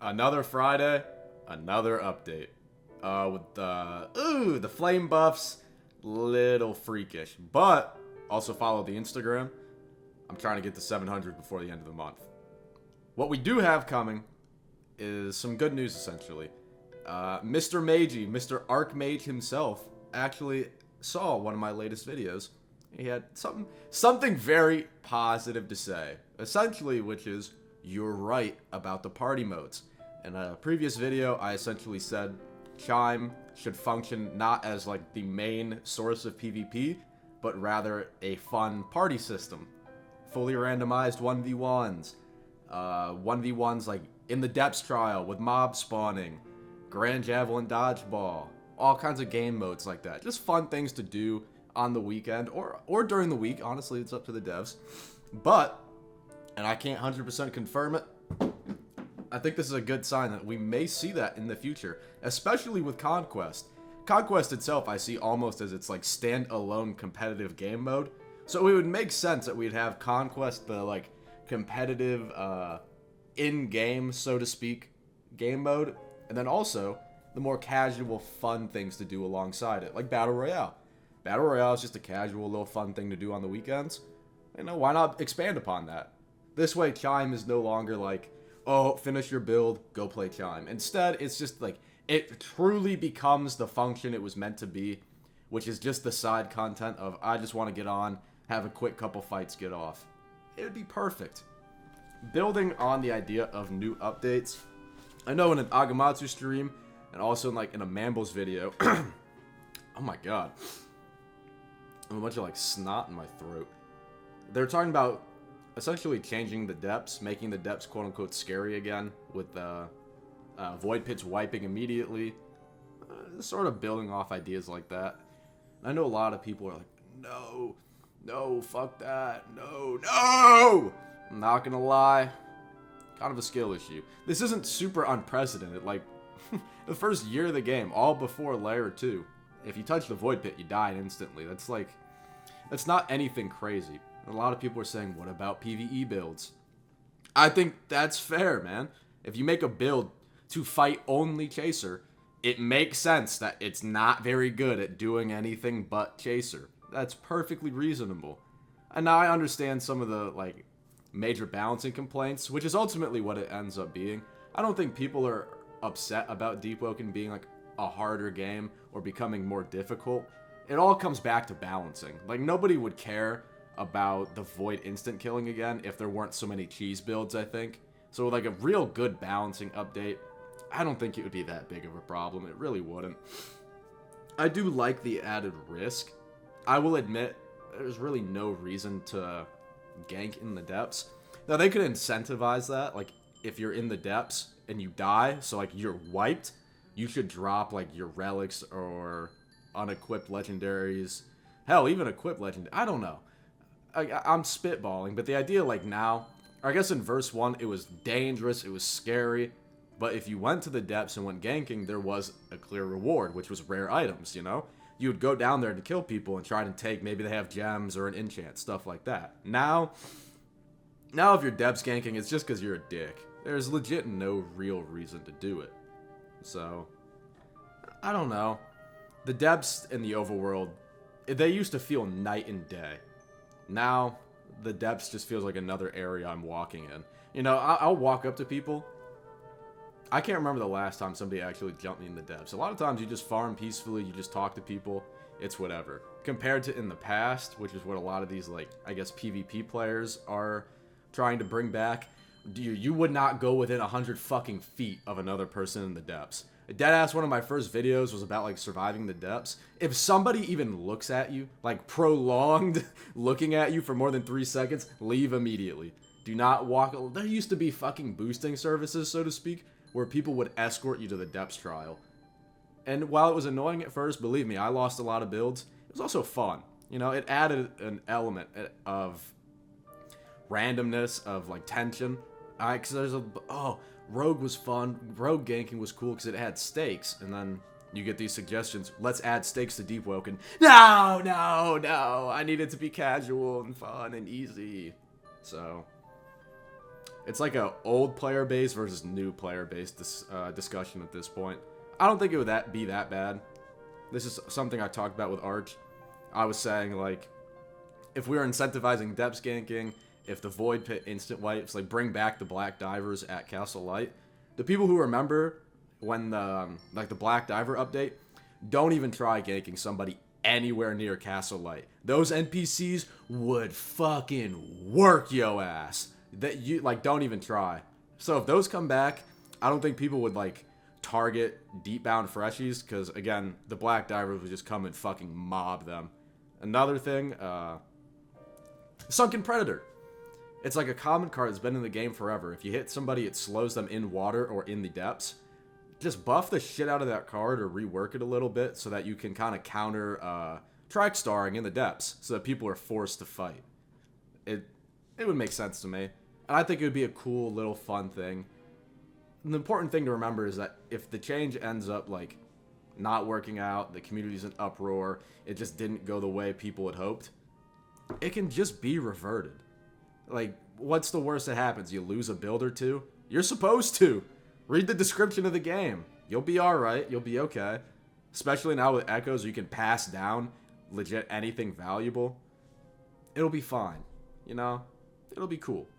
Another Friday, another update. With the flame buffs, little freakish. But also follow the Instagram. I'm trying to get to 700 before the end of the month. What we do have coming is some good news, essentially. Mr. Magey, Mr. Archmage himself, actually saw one of my latest videos. He had something very positive to say, essentially, which is, you're right about the party modes. In a previous video, I essentially said Chime should function not as like the main source of PvP, but rather a fun party system. Fully randomized 1v1s, 1v1s like in the depths trial with mob spawning, Grand Javelin Dodgeball, all kinds of game modes like that. Just fun things to do on the weekend or during the week. Honestly, it's up to the devs. But, and I can't 100% confirm it, I think this is a good sign that we may see that in the future, especially with Conquest. Conquest itself I see almost as its like standalone competitive game mode. So it would make sense that we'd have Conquest, the like competitive in-game, so to speak, game mode, and then also the more casual fun things to do alongside it, like Battle Royale. Battle Royale is just a casual little fun thing to do on the weekends. You know, why not expand upon that? This way Chime is no longer like, oh, finish your build, go play Chime. Instead, it's just like, it truly becomes the function it was meant to be, which is just the side content of, I just want to get on, have a quick couple fights, get off. It would be perfect. Building on the idea of new updates, I know in an Agamatsu stream, and also in like in a Mambles video, oh my god, I have a bunch of like snot in my throat. They're talking about essentially changing the depths, making the depths quote-unquote scary again, with void pits wiping immediately, sort of building off ideas like that. I know a lot of people are like, no, fuck that, no! I'm not gonna lie, kind of a skill issue. This isn't super unprecedented, like, the first year of the game, all before Layer 2, if you touch the void pit, you die instantly. That's not anything crazy. A lot of people are saying, what about PvE builds? I think that's fair, man. If you make a build to fight only Chaser, it makes sense that it's not very good at doing anything but Chaser. That's perfectly reasonable. And now I understand some of the, like, major balancing complaints, which is ultimately what it ends up being. I don't think people are upset about Deepwoken being, like, a harder game or becoming more difficult. It all comes back to balancing. Like, nobody would care about the Void instant killing again if there weren't so many cheese builds, I think. So with like a real good balancing update, I don't think it would be that big of a problem. It really wouldn't. I do like the added risk. I will admit, there's really no reason to gank in the depths. Now they could incentivize that, like if you're in the depths and you die, so like you're wiped, you should drop like your relics or unequipped legendaries. Hell, even equipped legendary. I don't know. I'm spitballing, but the idea, like, now, I guess in verse 1, it was dangerous, it was scary, but if you went to the depths and went ganking, there was a clear reward, which was rare items, you know? You would go down there to kill people and try to take, maybe they have gems or an enchant, stuff like that. Now if you're depths ganking, it's just because you're a dick. There's legit no real reason to do it. So, I don't know. The depths in the overworld, they used to feel night and day. Now, the depths just feels like another area I'm walking in. You know, I'll walk up to people. I can't remember the last time somebody actually jumped me in the depths. A lot of times you just farm peacefully, you just talk to people, it's whatever. Compared to in the past, which is what a lot of these, like, I guess PvP players are trying to bring back, you would not go within 100 fucking feet of another person in the depths. Deadass, one of my first videos was about, like, surviving the depths. If somebody even looks at you, like, prolonged looking at you for more than 3 seconds, leave immediately. Do not walk. There used to be fucking boosting services, so to speak, where people would escort you to the depths trial. And while it was annoying at first, believe me, I lost a lot of builds. It was also fun. You know, it added an element of randomness, of, like, tension. Because there's Rogue was fun. Rogue ganking was cool because it had stakes. And then you get these suggestions. Let's add stakes to Deepwoken. No. I need it to be casual and fun and easy. So, It's like a old player base versus new player base discussion at this point. I don't think it would be that bad. This is something I talked about with Arch. I was saying, like, if we were incentivizing depth ganking, if the Void Pit instant wipes, like, bring back the Black Divers at Castle Light, the people who remember when the, like, the Black Diver update, don't even try ganking somebody anywhere near Castle Light. Those NPCs would fucking work yo ass. That you, like, don't even try. So if those come back, I don't think people would, like, target deep bound freshies, because, again, the Black Divers would just come and fucking mob them. Another thing, Sunken Predator. It's like a common card that's been in the game forever. If you hit somebody, it slows them in water or in the depths. Just buff the shit out of that card or rework it a little bit so that you can kind of counter track starring in the depths so that people are forced to fight. It would make sense to me. And I think it would be a cool little fun thing. And the important thing to remember is that if the change ends up, like, not working out, the community's in uproar, it just didn't go the way people had hoped, it can just be reverted. Like, what's the worst that happens? You lose a build or two? You're supposed to. Read the description of the game. You'll be alright. You'll be okay. Especially now with Echoes, you can pass down legit anything valuable. It'll be fine. You know? It'll be cool.